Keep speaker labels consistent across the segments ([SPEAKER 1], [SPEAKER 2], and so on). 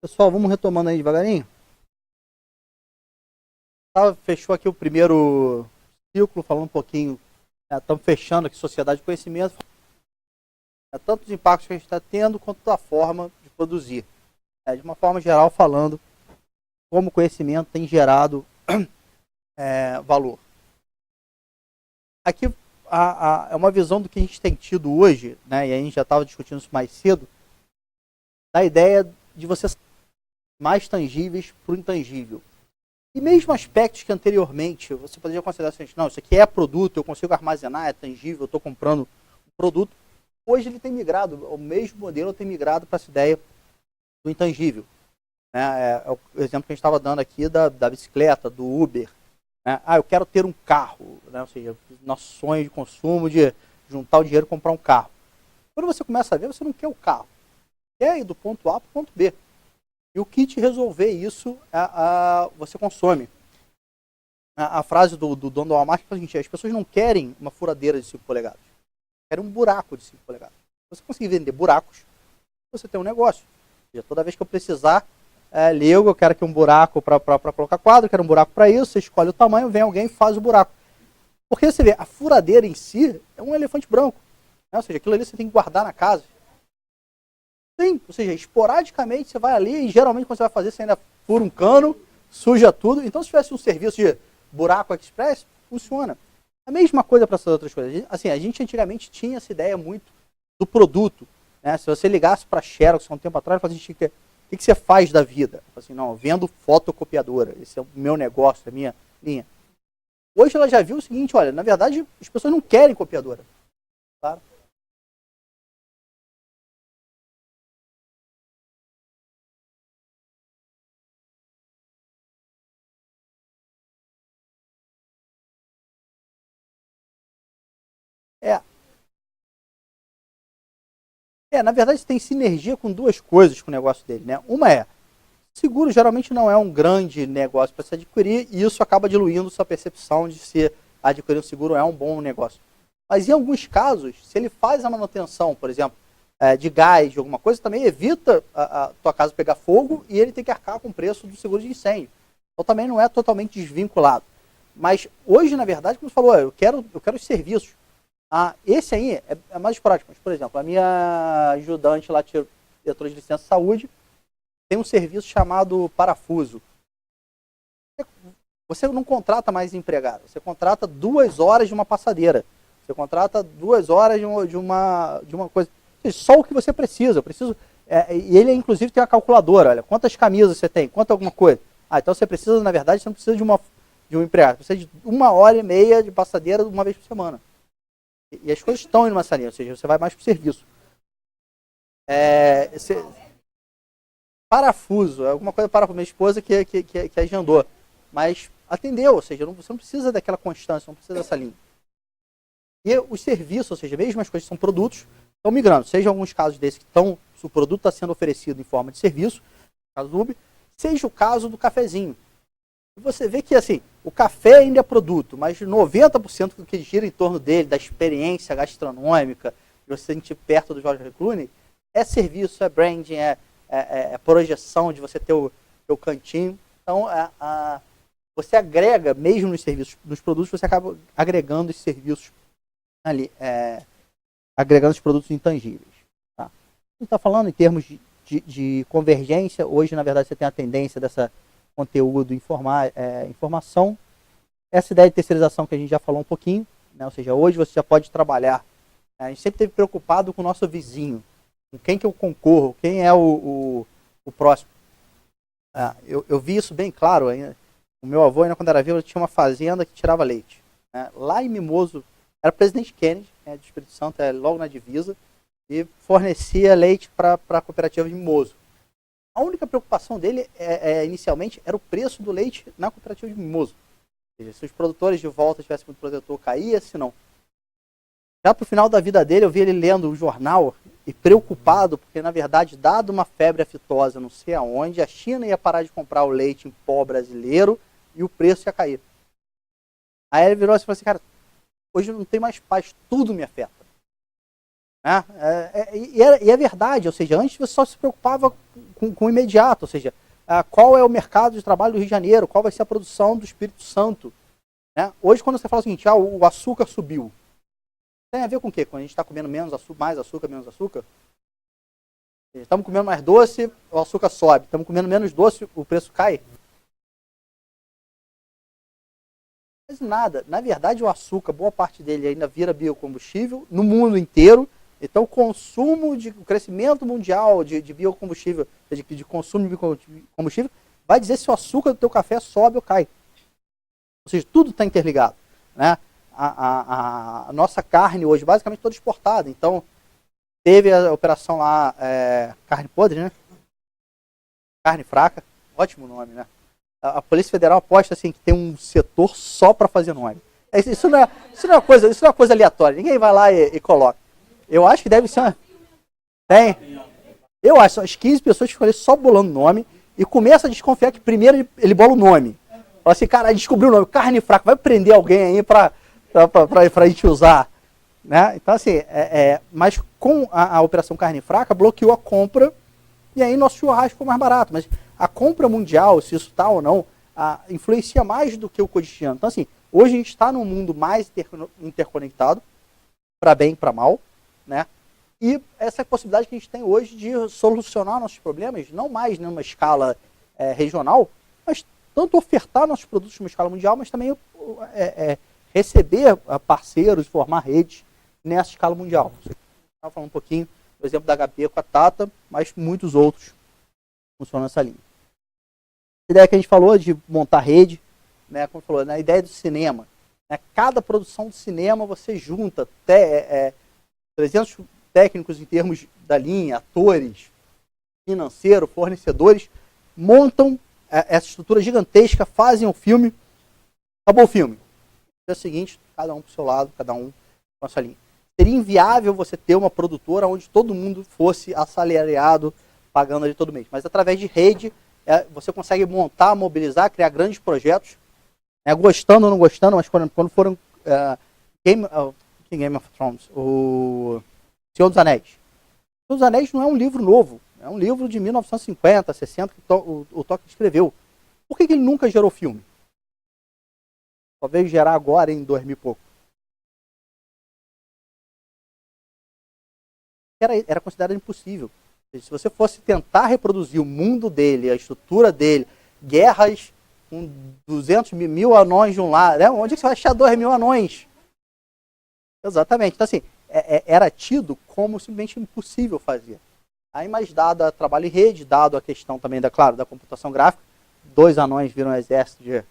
[SPEAKER 1] Pessoal, vamos retomando aí devagarinho. Fechou aqui o primeiro ciclo, falando um pouquinho. Estamos fechando aqui Sociedade de Conhecimento. Tanto os impactos que a gente está tendo, quanto da forma de produzir. De uma forma geral, falando como o conhecimento tem gerado valor. Aqui é uma visão do que a gente tem tido hoje, né, e a gente já estava discutindo isso mais cedo, da ideia de você mais tangíveis para o intangível. E mesmo aspectos que anteriormente você poderia considerar assim, não, isso aqui é produto, eu consigo armazenar, é tangível, eu estou comprando um produto. Hoje ele tem migrado, o mesmo modelo tem migrado para essa ideia do intangível. É o exemplo que a gente estava dando aqui da bicicleta, do Uber. Né? Eu quero ter um carro, né? Ou seja, nosso sonho de consumo de juntar o dinheiro e comprar um carro. Quando você começa a ver, você não quer o carro. Quer ir do ponto A para o ponto B. E o kit resolver isso, você consome. A frase do dono do Walmart é a seguinte: as pessoas não querem uma furadeira de 5 polegadas, querem um buraco de 5 polegadas. Se você conseguir vender buracos, você tem um negócio. Ou seja, toda vez que eu precisar, Lego, eu quero aqui um buraco para colocar quadro, quero um buraco para isso, você escolhe o tamanho, vem alguém e faz o buraco. Porque você vê, a furadeira em si é um elefante branco. Né? Ou seja, aquilo ali você tem que guardar na casa. Sim, ou seja, esporadicamente você vai ali e geralmente quando você vai fazer, você ainda fura um cano, suja tudo. Então se tivesse um serviço de buraco express, funciona. A mesma coisa para essas outras coisas. Assim, a gente antigamente tinha essa ideia muito do produto. Né? Se você ligasse para a Xerox há um tempo atrás, você tinha o que você faz da vida? Assim, não, eu vendo fotocopiadora, esse é o meu negócio, a minha linha. Hoje ela já viu o seguinte, olha, na verdade as pessoas não querem copiadora. Claro. É, na verdade tem sinergia com duas coisas com o negócio dele, né? Uma seguro geralmente não é um grande negócio para se adquirir e isso acaba diluindo sua percepção de se adquirir um seguro é um bom negócio. Mas em alguns casos, se ele faz a manutenção, por exemplo, de gás, de alguma coisa, também evita a tua casa pegar fogo e ele tem que arcar com o preço do seguro de incêndio. Então também não é totalmente desvinculado. Mas hoje, na verdade, como você falou, eu quero os serviços. Esse aí é mais prático. Mas, por exemplo, a minha ajudante lá, diretora de licença de saúde, tem um serviço chamado parafuso. Você não contrata mais empregado, você contrata 2 horas de uma passadeira. Você contrata 2 horas de uma coisa. Só o que você precisa. Eu preciso. E ele, inclusive, tem uma calculadora. Olha, quantas camisas você tem, quanto alguma coisa. Então você precisa, na verdade, você não precisa de um empregado. Você precisa de 1 hora e meia de passadeira uma vez por semana. E as coisas estão indo nessa linha, ou seja, você vai mais para o serviço. Parafuso, alguma coisa para minha esposa que agendou. Mas atendeu, ou seja, você não precisa daquela constância, não precisa dessa linha. E os serviços, ou seja, mesmo as coisas que são produtos, estão migrando. Seja alguns casos desses que se o produto está sendo oferecido em forma de serviço, no caso do Uber, seja o caso do cafezinho. E você vê que assim, o café ainda é produto, mas 90% do que gira em torno dele, da experiência gastronômica, de você sentir perto do George Clooney, é serviço, é branding, projeção de você ter o cantinho. Então, você agrega, mesmo nos serviços, nos produtos, você acaba agregando os serviços ali, agregando os produtos intangíveis. Tá? A gente está falando em termos de convergência. Hoje, na verdade, você tem a tendência dessa conteúdo, informação. Essa ideia de terceirização que a gente já falou um pouquinho, né? Ou seja, hoje você já pode trabalhar. A gente sempre esteve preocupado com o nosso vizinho, com quem que eu concorro, quem é o próximo. Eu vi isso bem claro. O meu avô, ainda quando era vivo, tinha uma fazenda que tirava leite. Lá em Mimoso, era Presidente Kennedy, de Espírito Santo, logo na divisa, e fornecia leite para a cooperativa de Mimoso. A única preocupação dele, inicialmente, era o preço do leite na cooperativa de Mimoso. Ou seja, se os produtores de volta tivessem muito protetor, caía, se não. Já para o final da vida dele, eu vi ele lendo o jornal e preocupado, porque, na verdade, dado uma febre aftosa não sei aonde, a China ia parar de comprar o leite em pó brasileiro e o preço ia cair. Aí ele virou assim e falou assim, cara, hoje não tem mais paz, tudo me afeta. Né? E é verdade, ou seja, antes você só se preocupava com o imediato, ou seja, qual é o mercado de trabalho do Rio de Janeiro, qual vai ser a produção do Espírito Santo. Né? Hoje, quando você fala o seguinte, o açúcar subiu, tem a ver com o quê? Quando a gente está comendo menos açúcar, mais açúcar, menos açúcar? Estamos comendo mais doce, o açúcar sobe. Estamos comendo menos doce, o preço cai. Mas nada. Na verdade, o açúcar, boa parte dele ainda vira biocombustível no mundo inteiro. Então, o crescimento mundial de biocombustível, de consumo de biocombustível, vai dizer se o açúcar do teu café sobe ou cai. Ou seja, tudo está interligado. Né? A nossa carne hoje, basicamente, toda exportada. Então, teve a operação lá, carne podre, né? Carne fraca. Ótimo nome, né? A Polícia Federal aposta assim, que tem um setor só para fazer nome. Isso não é uma coisa aleatória. Ninguém vai lá e coloca. Eu acho que deve ser uma... Tem. Eu acho, as 15 pessoas ficam ali só bolando nome e começa a desconfiar que primeiro ele bola o nome. Fala assim, cara, descobriu o nome, carne fraca, vai prender alguém aí pra gente usar. Né? Então assim, mas com a operação carne fraca, bloqueou a compra e aí nosso churrasco ficou mais barato. Mas a compra mundial, se isso está ou não, influencia mais do que o cotidiano. Então assim, hoje a gente está num mundo mais interconectado, para bem e para mal, né? E essa possibilidade que a gente tem hoje de solucionar nossos problemas, não mais numa escala regional, mas tanto ofertar nossos produtos numa escala mundial, mas também receber parceiros, formar redes nessa escala mundial. Estava falando um pouquinho do exemplo da HP com a Tata, mas muitos outros funcionam nessa linha. A ideia que a gente falou de montar rede, né, como falou, na ideia do cinema, né, cada produção de cinema você junta 300 técnicos em termos da linha, atores, financeiro, fornecedores, montam essa estrutura gigantesca, fazem o filme, acabou o filme. É o seguinte, cada um para o seu lado, cada um com a sua linha. Seria inviável você ter uma produtora onde todo mundo fosse assalariado, pagando ali todo mês. Mas através de rede, você consegue montar, mobilizar, criar grandes projetos, gostando ou não gostando, mas quando foram Game of Thrones, o Senhor dos Anéis. O Senhor dos Anéis não é um livro novo, é um livro de 1950, 60 que o Tolkien escreveu. Por que ele nunca gerou filme? Só veio gerar agora em 2000 e pouco. Era considerado impossível. Se você fosse tentar reproduzir o mundo dele, a estrutura dele, guerras com 200 mil anões de um lado, né? Onde você vai achar 2.000 anões? Exatamente. Então, assim, era tido como simplesmente impossível fazer. Aí, mas dado o trabalho em rede, dado a questão também, claro, da computação gráfica, 2 anões viram um exército de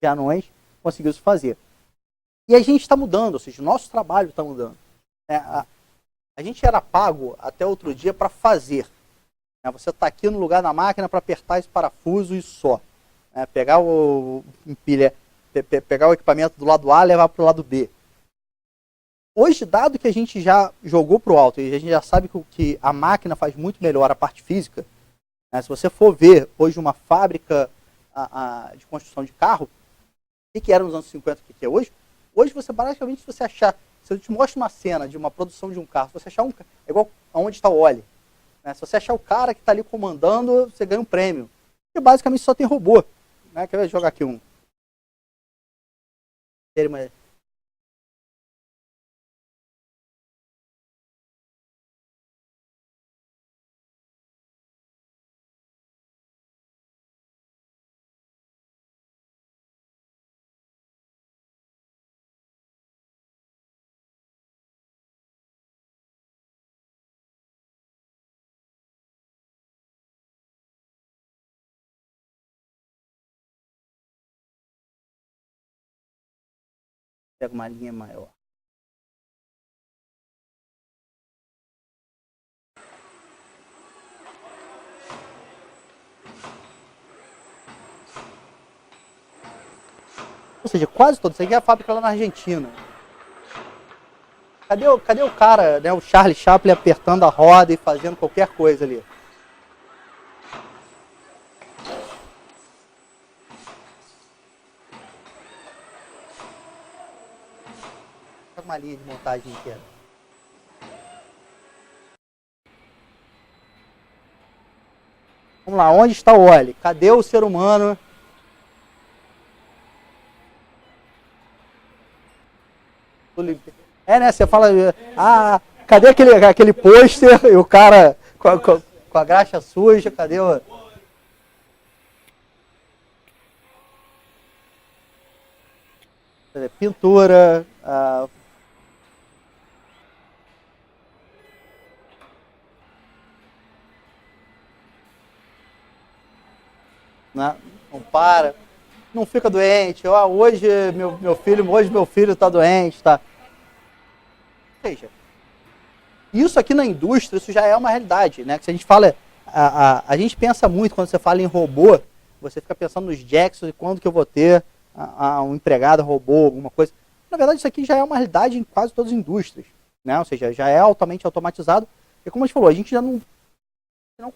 [SPEAKER 1] anões, conseguiu se fazer. E a gente está mudando, ou seja, o nosso trabalho está mudando. A gente era pago até outro dia para fazer. Você está aqui no lugar da máquina para apertar esse parafuso e só. Pegar o equipamento do lado A e levar para o lado B. Hoje, dado que a gente já jogou para o alto e a gente já sabe que a máquina faz muito melhor a parte física, se você for ver hoje uma fábrica de construção de carro, o que era nos anos 50 e o que é hoje? Hoje, você basicamente, se você achar, se eu te mostro uma cena de uma produção de um carro, se você achar é igual aonde está o óleo. Se você achar o cara que está ali comandando, você ganha um prêmio. E basicamente só tem robô. Quer ver? Jogar aqui um. Pega uma linha maior. Ou seja, quase todo. Isso aqui é a fábrica lá na Argentina. Cadê o cara, né, o Charlie Chaplin apertando a roda e fazendo qualquer coisa ali? Pega uma linha de montagem inteira. Vamos lá, onde está o Oli? Cadê o ser humano? É, né? Você fala, cadê aquele pôster e o cara com a graxa suja? Cadê o... Pintura, né? Não para, não fica doente. Hoje meu filho está doente, tá? Ou seja, isso aqui na indústria, isso já é uma realidade, né? Que se a gente fala, a gente pensa muito quando você fala em robô, você fica pensando nos Jackson e quando que eu vou ter um empregado robô, alguma coisa. Na verdade, isso aqui já é uma realidade em quase todas as indústrias, né? Ou seja, já é altamente automatizado. E como a gente falou, a gente já não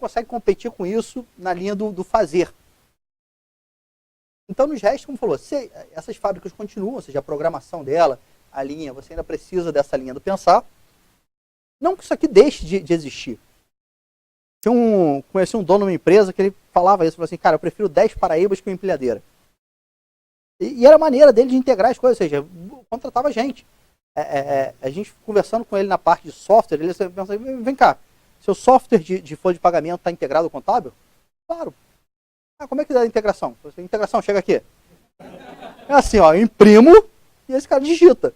[SPEAKER 1] consegue competir com isso na linha do fazer. Então, nos restos, como falou, se essas fábricas continuam, ou seja, a programação dela, a linha, você ainda precisa dessa linha do pensar. Não que isso aqui deixe de existir. Conheci um dono de uma empresa que ele falava isso, falou assim, cara, eu prefiro 10 paraíbas que uma empilhadeira. E era a maneira dele de integrar as coisas, ou seja, contratava gente. A gente conversando com ele na parte de software, ele pensa, vem cá, seu software de folha de pagamento está integrado ao contábil? Claro. Como é que dá a integração? A integração chega aqui. É assim, ó, eu imprimo e esse cara digita.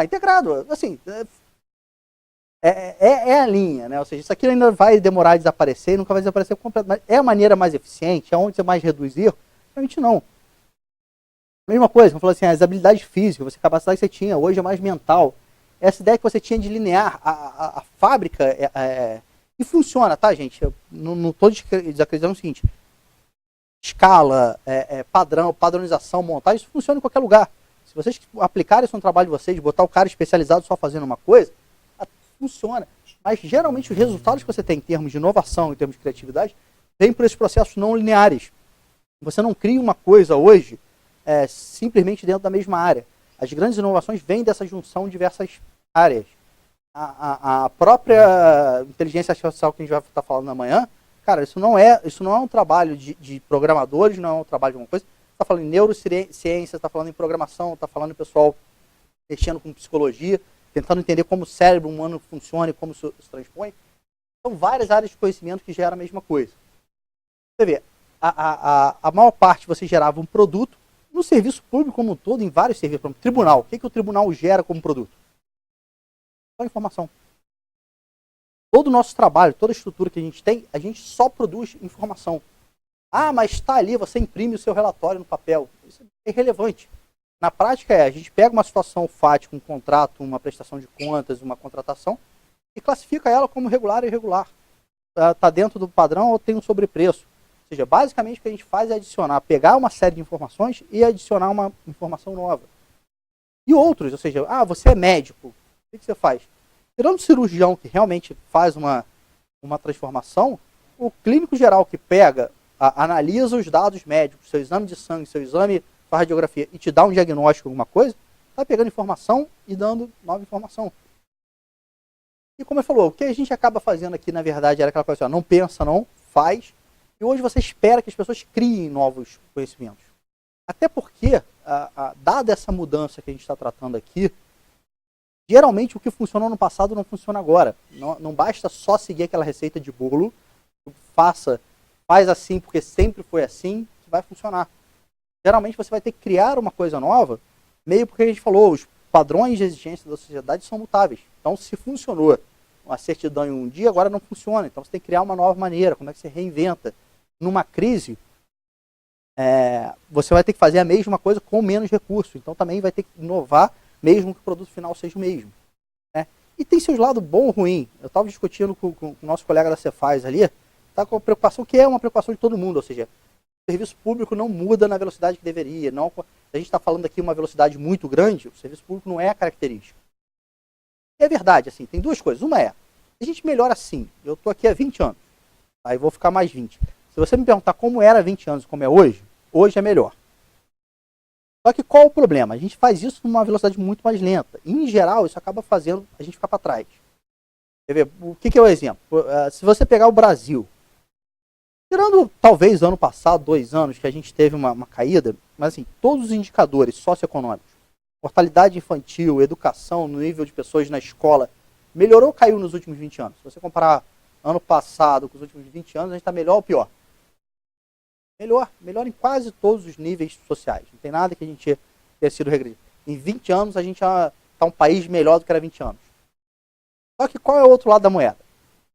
[SPEAKER 1] Integrado. Assim, é a linha, né? Ou seja, isso aqui ainda vai demorar a desaparecer, nunca vai desaparecer completamente. É a maneira mais eficiente? É onde você mais reduz erro? Realmente não. Mesma coisa, como falou assim, as habilidades físicas, a capacidade que você tinha, hoje é mais mental. Essa ideia que você tinha de linear a fábrica, e funciona, tá, gente? Eu não estou desacreditando o seguinte, escala, padrão, padronização, montagem, isso funciona em qualquer lugar. Se vocês aplicarem isso no trabalho de vocês, botar o cara especializado só fazendo uma coisa, funciona. Mas geralmente os resultados que você tem em termos de inovação, em termos de criatividade, vêm por esses processos não lineares. Você não cria uma coisa hoje simplesmente dentro da mesma área. As grandes inovações vêm dessa junção de diversas áreas. A própria inteligência artificial que a gente vai estar falando amanhã, cara, isso não é um trabalho de programadores, não é um trabalho de alguma coisa. Está falando em neurociência, está falando em programação, está falando em pessoal mexendo com psicologia, tentando entender como o cérebro humano funciona e como isso se transpõe. São várias áreas de conhecimento que geram a mesma coisa. Você vê, a maior parte você gerava um produto, no serviço público como um todo, em vários serviços, como tribunal. O que o tribunal gera como produto? Só informação. Todo o nosso trabalho, toda a estrutura que a gente tem, a gente só produz informação. Mas está ali, você imprime o seu relatório no papel. Isso é irrelevante. Na prática a gente pega uma situação fática, um contrato, uma prestação de contas, uma contratação, e classifica ela como regular e irregular. Está dentro do padrão ou tem um sobrepreço. Ou seja, basicamente o que a gente faz é adicionar, pegar uma série de informações e adicionar uma informação nova. E outros, ou seja, você é médico, o que você faz? Tirando o cirurgião que realmente faz uma transformação, o clínico geral que pega, analisa os dados médicos, seu exame de sangue, seu exame de radiografia e te dá um diagnóstico, alguma coisa, está pegando informação e dando nova informação. E como eu falou, o que a gente acaba fazendo aqui, na verdade, era aquela coisa assim, não pensa, não, faz. E hoje você espera que as pessoas criem novos conhecimentos. Até porque, dada essa mudança que a gente está tratando aqui, geralmente o que funcionou no passado não funciona agora. Não basta só seguir aquela receita de bolo, faz assim porque sempre foi assim, que vai funcionar. Geralmente você vai ter que criar uma coisa nova, meio porque a gente falou, os padrões de exigência da sociedade são mutáveis. Então, se funcionou uma certidão em um dia, agora não funciona. Então, você tem que criar uma nova maneira. Como é que você reinventa? Numa crise, você vai ter que fazer a mesma coisa com menos recursos. Então, também vai ter que inovar, mesmo que o produto final seja o mesmo. Né? E tem seus lados bom ou ruim. Eu estava discutindo com o nosso colega da Cefaz ali, está com a preocupação que é uma preocupação de todo mundo, ou seja, o serviço público não muda na velocidade que deveria. Não, a gente está falando aqui uma velocidade muito grande, o serviço público não é a característica. É verdade, assim, tem duas coisas. Uma a gente melhora sim. Eu estou aqui há 20 anos, aí vou ficar mais 20. Se você me perguntar como era há 20 anos e como é hoje é melhor. Só que qual o problema? A gente faz isso numa velocidade muito mais lenta. E, em geral, isso acaba fazendo a gente ficar para trás. Quer ver? O que é o exemplo? Se você pegar o Brasil, Tirando talvez ano passado, 2 anos, que a gente teve uma caída, mas assim, todos os indicadores socioeconômicos, mortalidade infantil, educação, no nível de pessoas na escola, melhorou ou caiu nos últimos 20 anos? Se você comparar ano passado com os últimos 20 anos, a gente está melhor ou pior? Melhor em quase todos os níveis sociais. Não tem nada que a gente tenha sido regredido. Em 20 anos, a gente está um país melhor do que era 20 anos. Só que qual é o outro lado da moeda?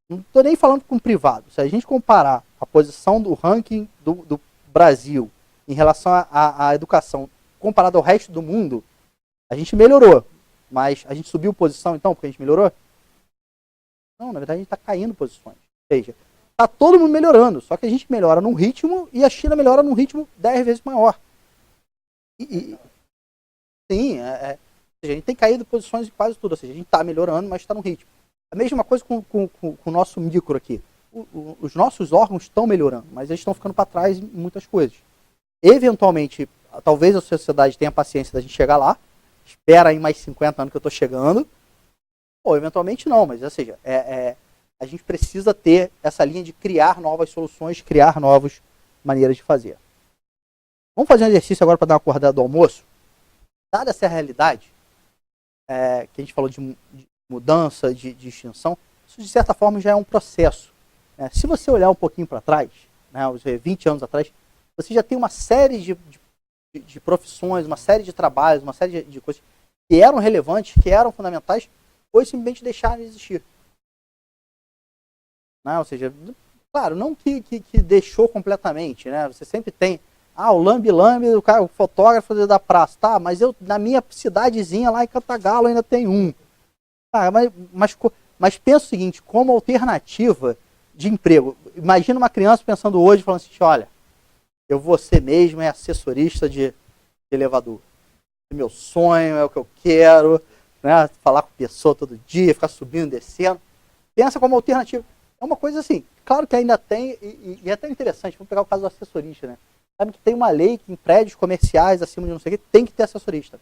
[SPEAKER 1] Não estou nem falando com o privado. Se a gente comparar a posição do ranking do Brasil em relação à educação comparado ao resto do mundo, a gente melhorou. Mas a gente subiu posição então porque a gente melhorou? Não, na verdade a gente está caindo posições. Ou seja, está todo mundo melhorando, só que a gente melhora num ritmo e a China melhora num ritmo 10 vezes maior. Sim, ou seja, a gente tem caído posições em quase tudo, ou seja, a gente está melhorando, mas está no ritmo. A mesma coisa com o nosso micro aqui. Os nossos órgãos estão melhorando, mas eles estão ficando para trás em muitas coisas. Eventualmente, talvez a sociedade tenha paciência da gente chegar lá, espera aí mais 50 anos que eu estou chegando, ou eventualmente não, mas ou seja, a gente precisa ter essa linha de criar novas soluções, criar novas maneiras de fazer. Vamos fazer um exercício agora para dar uma acordada do almoço? Dada essa realidade, que a gente falou de mudança, de extinção, isso de certa forma já é um processo. Se você olhar um pouquinho para trás, né, uns 20 anos atrás, você já tem uma série de profissões, uma série de trabalhos, uma série de coisas que eram relevantes, que eram fundamentais, ou simplesmente deixaram de existir. Né? Ou seja, claro, não que deixou completamente, né? Você sempre tem, o lambe-lambe, o fotógrafo da praça, tá, mas na minha cidadezinha lá em Cantagalo ainda tem um. Mas pensa o seguinte, como alternativa de emprego, imagina uma criança pensando hoje, falando assim, olha, eu vou ser mesmo assessorista de elevador. Meu sonho, é o que eu quero, né? Falar com a pessoa todo dia, ficar subindo, descendo. Pensa como alternativa. É uma coisa assim, claro que ainda tem, e é até interessante, vamos pegar o caso do assessorista, né? Sabe que tem uma lei que em prédios comerciais, acima de não sei o que, tem que ter assessorista.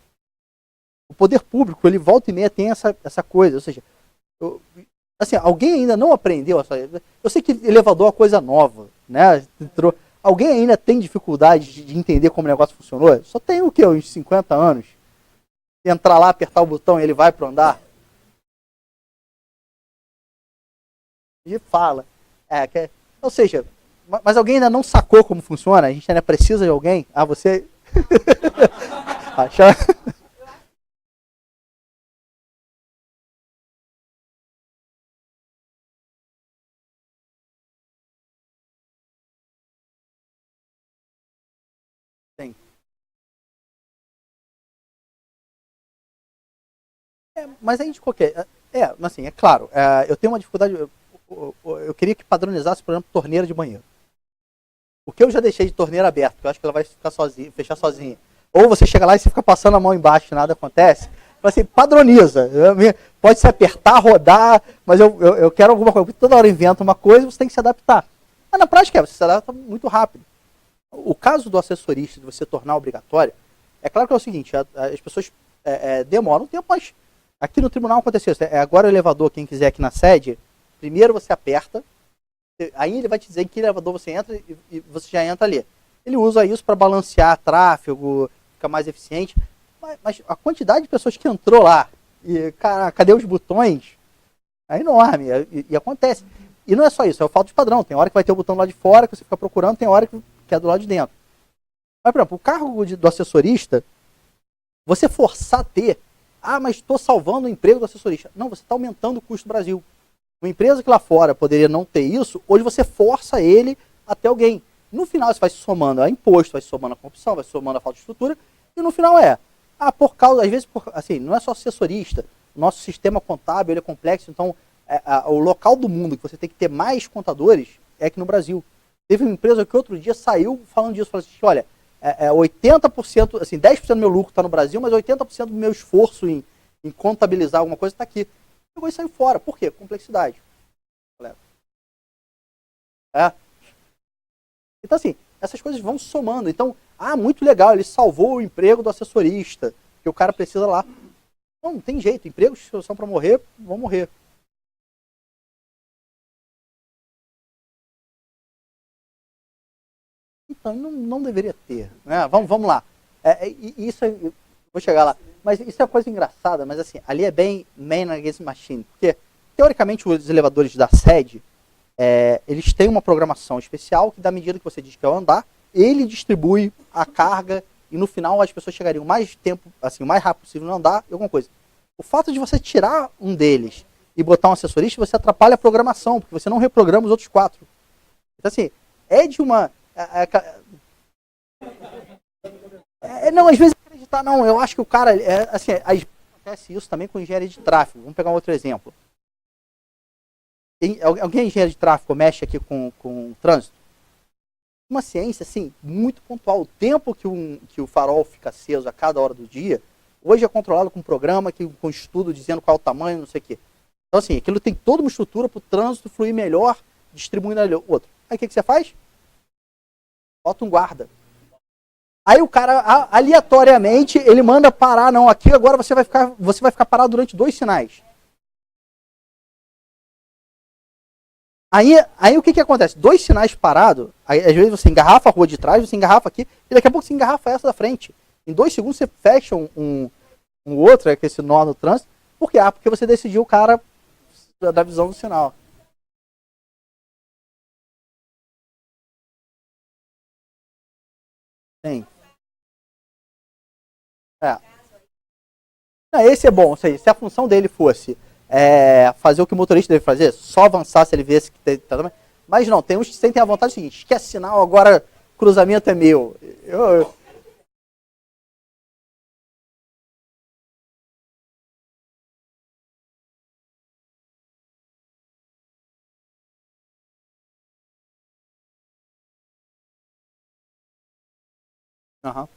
[SPEAKER 1] O poder público, ele volta e meia tem essa coisa, ou seja, assim, alguém ainda não aprendeu eu sei que elevador é uma coisa nova, né? Alguém ainda tem dificuldade de entender como o negócio funcionou? Só tem o quê? Uns 50 anos? Entrar lá, apertar o botão e ele vai para o andar? E fala. Ou seja, mas alguém ainda não sacou como funciona? A gente ainda precisa de alguém? Você... Achar... Tem. Mas aí de qualquer... assim, é claro, eu tenho uma dificuldade... Eu queria que padronizasse, por exemplo, torneira de banheiro. O que eu já deixei de torneira aberta, porque eu acho que ela vai ficar sozinha, fechar sozinha. Ou você chega lá e você fica passando a mão embaixo e nada acontece. Assim, padroniza. Pode se apertar, rodar, mas eu quero alguma coisa. Porque toda hora inventa uma coisa, você tem que se adaptar. Mas na prática você se adapta muito rápido. O caso do assessorista, de você tornar obrigatório, é claro que é o seguinte, as pessoas demoram um tempo, mas aqui no tribunal aconteceu isso. Agora o elevador, quem quiser aqui na sede, primeiro você aperta, aí ele vai te dizer em que elevador você entra e você já entra ali. Ele usa isso para balancear tráfego, ficar mais eficiente, mas a quantidade de pessoas que entrou lá e, cara, cadê os botões? É enorme, e acontece. E não é só isso, é o falta de padrão. Tem hora que vai ter o botão lá de fora, que você fica procurando, tem hora que é do lado de dentro. Mas, por exemplo, o cargo do assessorista, você forçar a ter, mas estou salvando o emprego do assessorista. Não, você está aumentando o custo do Brasil. Uma empresa que lá fora poderia não ter isso, hoje você força ele a ter alguém. No final, você vai se somando a imposto, vai se somando a corrupção, vai se somando a falta de estrutura, e no final por causa, às vezes, assim, não é só assessorista, o nosso sistema contábil ele é complexo, então o local do mundo que você tem que ter mais contadores é aqui no Brasil. Teve uma empresa que outro dia saiu falando disso, falou assim, olha, 80%, assim, 10% do meu lucro está no Brasil, mas 80% do meu esforço em contabilizar alguma coisa está aqui. Pegou e saiu fora. Por quê? Complexidade. Então, assim, essas coisas vão somando. Então, muito legal, ele salvou o emprego do assessorista, que o cara precisa lá. Não tem jeito, empregos que são para morrer, vão morrer. não deveria ter, né? Vamos lá. Isso, vou chegar lá. Mas isso é uma coisa engraçada, mas assim, ali é bem man against machine, porque teoricamente os elevadores da sede, eles têm uma programação especial que, da medida que você diz que é o andar, ele distribui a carga e no final as pessoas chegariam mais tempo, assim, o mais rápido possível no andar e alguma coisa. O fato de você tirar um deles e botar um assessorista, você atrapalha a programação, porque você não reprograma os outros 4. Então assim, é de uma... não, às vezes acreditar, não, eu acho que o cara, assim, acontece isso também com engenharia de tráfego. Vamos pegar um outro exemplo. Alguém engenheiro de tráfego mexe aqui com trânsito? Uma ciência, assim, muito pontual. O tempo que o farol fica aceso a cada hora do dia, hoje é controlado com um programa, com estudo dizendo qual é o tamanho, não sei o quê. Então, assim, aquilo tem toda uma estrutura para o trânsito fluir melhor, distribuindo ali outro. Aí o que você faz? Bota um guarda. Aí o cara, aleatoriamente, ele manda parar. Não, aqui agora você vai ficar parado durante 2 sinais. Aí o que acontece? 2 sinais parados, às vezes você engarrafa a rua de trás, você engarrafa aqui, e daqui a pouco você engarrafa essa da frente. Em 2 segundos você fecha um outro, que é esse nó no trânsito. Por quê? Porque você decidiu o cara da visão do sinal. Sim. Esse é bom, ou seja, se a função dele fosse fazer o que o motorista deve fazer, só avançar se ele vê que tem. Mas não, tem uns que sentem a vontade do seguinte: esquece sinal, agora cruzamento é meu. Aham.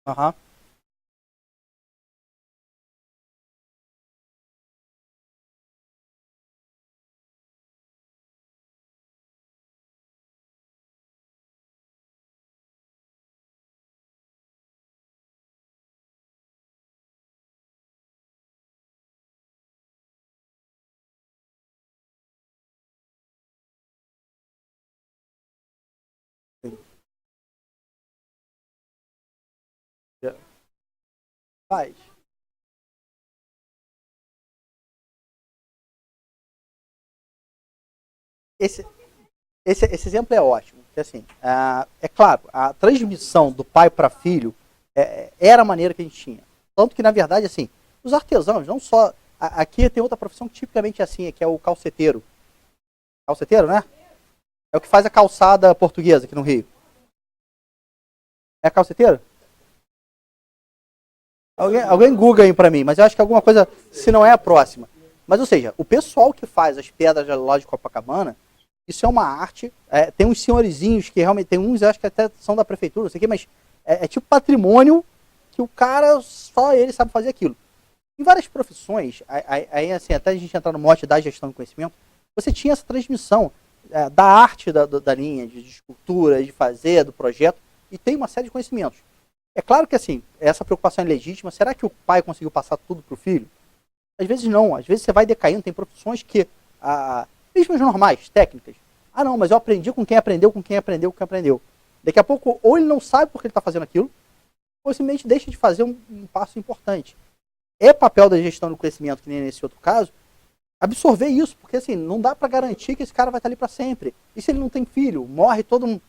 [SPEAKER 1] Aham. Faz. Esse, esse exemplo é ótimo. Porque, assim, é claro, a transmissão do pai para filho era a maneira que a gente tinha. Tanto que, na verdade, assim, os artesãos, não só. Aqui tem outra profissão que tipicamente é assim, que é o calceteiro. Calceteiro, né? É o que faz a calçada portuguesa aqui no Rio. É calceteiro? Alguém google aí pra mim, mas eu acho que alguma coisa, se não é a próxima. Mas, ou seja, o pessoal que faz as pedras lá de Copacabana, isso é uma arte. Tem uns senhorizinhos que realmente, tem uns, eu acho que até são da prefeitura, não sei o quê, mas é tipo patrimônio que o cara, só ele sabe fazer aquilo. Em várias profissões, aí assim, até a gente entrar no mote da gestão do conhecimento, você tinha essa transmissão da arte da linha, de escultura, de fazer, do projeto, e tem uma série de conhecimentos. É claro que assim, essa preocupação é legítima. Será que o pai conseguiu passar tudo para o filho? Às vezes não, às vezes você vai decaindo, tem profissões que, mesmo as normais, técnicas, não, mas eu aprendi com quem aprendeu, com quem aprendeu, com quem aprendeu. Daqui a pouco, ou ele não sabe porque ele está fazendo aquilo, ou simplesmente deixa de fazer um passo importante. É papel da gestão do conhecimento, que nem nesse outro caso, absorver isso, porque assim, não dá para garantir que esse cara vai estar ali para sempre. E se ele não tem filho, morre toda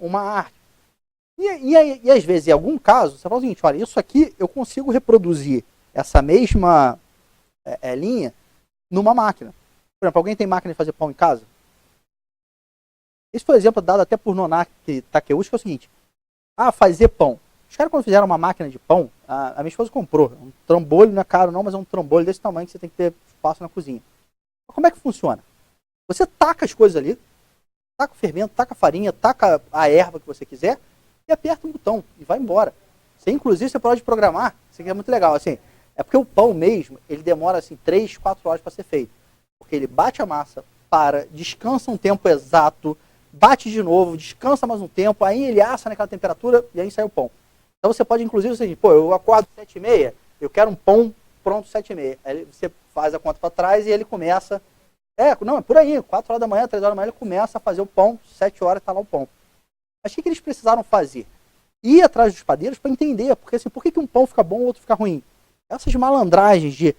[SPEAKER 1] uma arte. E às vezes, em algum caso, você fala o seguinte: olha, isso aqui eu consigo reproduzir essa mesma linha numa máquina. Por exemplo, alguém tem máquina de fazer pão em casa? Esse foi um exemplo dado até por Nonaki Takeuchi, que é o seguinte: fazer pão. Os caras, quando fizeram uma máquina de pão, a minha esposa comprou. Um trambolho, não é caro não, mas é um trambolho desse tamanho que você tem que ter espaço na cozinha. Mas como é que funciona? Você taca as coisas ali, taca o fermento, taca a farinha, taca a erva que você quiser, e aperta um botão e vai embora. Inclusive, você pode programar, isso aqui é muito legal, assim, é porque o pão mesmo, ele demora assim 3, 4 horas para ser feito. Porque ele bate a massa, descansa um tempo exato, bate de novo, descansa mais um tempo, aí ele assa naquela temperatura e aí sai o pão. Então você pode, inclusive, assim, eu acordo 7h30, eu quero um pão, pronto 7h30. Aí você faz a conta para trás e ele começa... não, é por aí, 4 horas da manhã, 3 horas da manhã, ele começa a fazer o pão, 7 horas está lá o pão. Mas o que eles precisaram fazer? Ir atrás dos padeiros para entender, porque assim, por que um pão fica bom e o outro fica ruim? Essas malandragens de...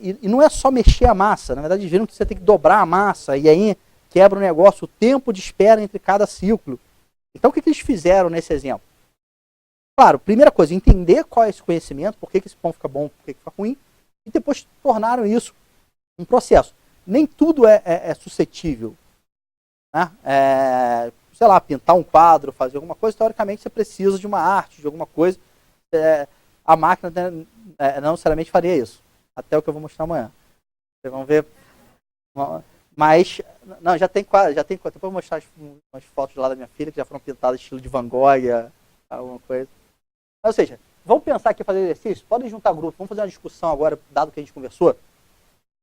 [SPEAKER 1] e não é só mexer a massa, na verdade eles viram que você tem que dobrar a massa, e aí quebra o negócio, o tempo de espera entre cada ciclo. Então o que eles fizeram nesse exemplo? Claro, primeira coisa, entender qual é esse conhecimento, por que esse pão fica bom, por que fica ruim, e depois tornaram isso um processo. Nem tudo é suscetível. Né? Sei lá, pintar um quadro, fazer alguma coisa, teoricamente você precisa de uma arte, de alguma coisa. A máquina não necessariamente faria isso. Até o que eu vou mostrar amanhã. Vocês vão ver. Mas, não, já tem quase. Depois eu vou mostrar umas fotos lá da minha filha, que já foram pintadas estilo de Van Gogh, alguma coisa. Ou seja, vamos pensar aqui fazer exercício? Podem juntar grupos, vamos fazer uma discussão agora, dado que a gente conversou.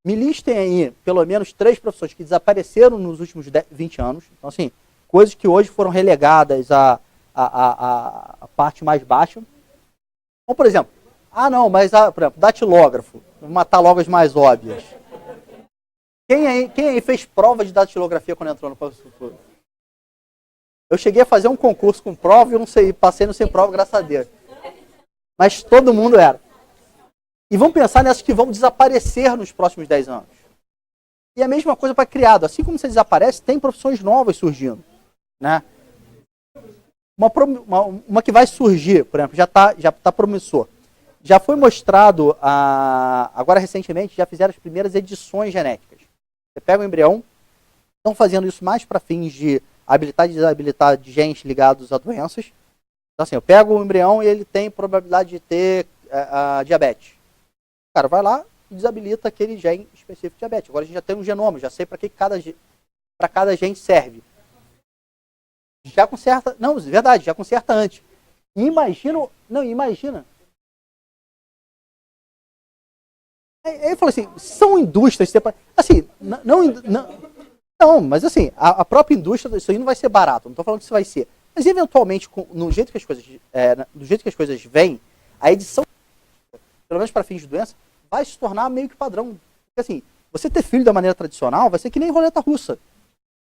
[SPEAKER 1] Me listem aí, pelo menos, 3 profissões que desapareceram nos últimos 20 anos. Então, assim, coisas que hoje foram relegadas à parte mais baixa. Então, por exemplo, por exemplo, datilógrafo. Vou matar logo as mais óbvias. Quem aí fez prova de datilografia quando entrou no Pós Futuro? Eu cheguei a fazer um concurso com prova e eu não sei, passei no sem prova, graças a Deus. Mas todo mundo era. E vamos pensar nessas que vão desaparecer nos próximos 10 anos. E a mesma coisa para criado. Assim como você desaparece, tem profissões novas surgindo. Né? Uma que vai surgir, por exemplo, já tá promissor. Já foi mostrado, agora recentemente, já fizeram as primeiras edições genéticas. Você pega o embrião, estão fazendo isso mais para fins de habilitar e desabilitar de genes ligados a doenças. Então assim, eu pego o embrião e ele tem probabilidade de ter diabetes. O cara vai lá e desabilita aquele gene específico de diabetes. Agora a gente já tem um genoma, já sei para que cada gene serve. Já conserta, não, verdade, já conserta antes. Imagina. Aí eu falo assim, são indústrias, assim, não, mas assim, a própria indústria, isso aí não vai ser barato, não estou falando que isso vai ser. Mas eventualmente, do jeito que as coisas vêm, a edição, pelo menos para fins de doença, vai se tornar meio que padrão. Porque assim, você ter filho da maneira tradicional vai ser que nem roleta russa.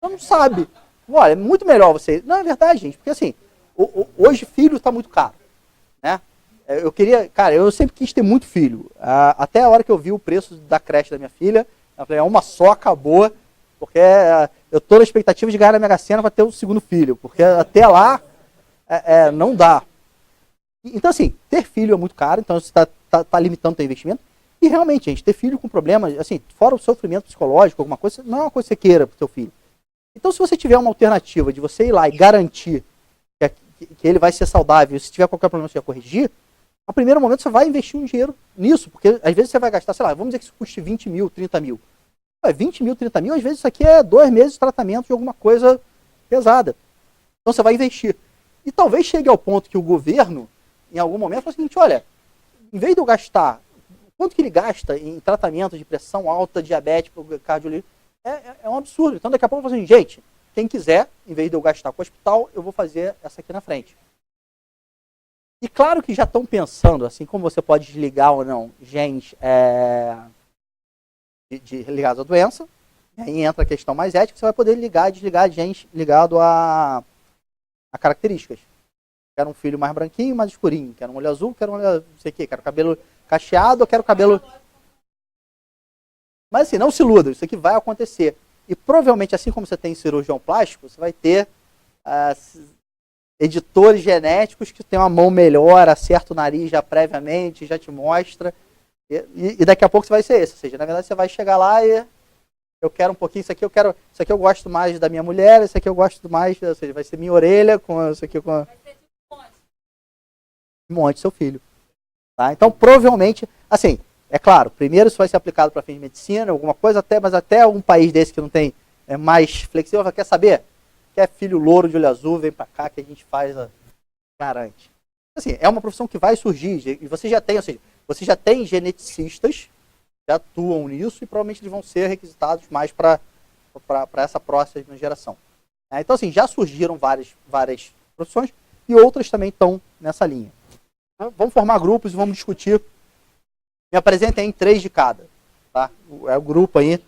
[SPEAKER 1] Você não sabe. Olha, é muito melhor você... Não, é verdade, gente, porque assim, hoje filho está muito caro, né? Eu sempre quis ter muito filho. Até a hora que eu vi o preço da creche da minha filha, eu falei, uma só, acabou, porque eu tô na expectativa de ganhar na Mega Sena para ter um segundo filho, porque até lá não dá. Então assim, ter filho é muito caro, então você tá limitando o teu investimento. E realmente, gente, ter filho com problemas, assim, fora o sofrimento psicológico, alguma coisa, não é uma coisa que você queira pro seu filho. Então se você tiver uma alternativa de você ir lá e garantir que ele vai ser saudável, se tiver qualquer problema você vai corrigir, no primeiro momento você vai investir um dinheiro nisso, porque às vezes você vai gastar, sei lá, vamos dizer que isso custe 20 mil, 30 mil. 20 mil, 30 mil, às vezes isso aqui é 2 meses de tratamento de alguma coisa pesada. Então você vai investir. E talvez chegue ao ponto que o governo, em algum momento, fala o seguinte, olha, em vez de eu gastar, quanto que ele gasta em tratamento de pressão alta, diabetes, cardiolítico, é um absurdo. Então daqui a pouco eu falo assim, gente, quem quiser, em vez de eu gastar com o hospital, eu vou fazer essa aqui na frente. E claro que já estão pensando, assim como você pode desligar ou não genes ligados à doença, e aí entra a questão mais ética, você vai poder ligar e desligar genes ligados a características. Quero um filho mais branquinho, mais escurinho, quero um olho azul, quero um olho, não sei o quê, quero cabelo cacheado, quero cabelo... Mas assim, não se iluda, isso aqui vai acontecer. E provavelmente, assim como você tem cirurgião plástico, você vai ter editores genéticos que tem uma mão melhor, acerta o nariz já previamente, já te mostra. E daqui a pouco você vai ser esse. Ou seja, na verdade você vai chegar lá e eu quero um pouquinho, isso aqui eu gosto mais da minha mulher, isso aqui eu gosto mais, ou seja, vai ser minha orelha com isso aqui com vai ser tipo um monte, seu filho. Tá? Então provavelmente, assim, é claro, primeiro isso vai ser aplicado para fins de medicina, alguma coisa, mas até um país desse que não tem mais flexível, quer saber? Quer filho louro de olho azul, vem para cá que a gente faz garante. Assim, é uma profissão que vai surgir, e você já tem, ou seja, você já tem geneticistas que atuam nisso e provavelmente eles vão ser requisitados mais para essa próxima geração. Então, assim, já surgiram várias profissões e outras também estão nessa linha. Vamos formar grupos e vamos discutir Me apresentem em 3 de cada. Tá? É o grupo aí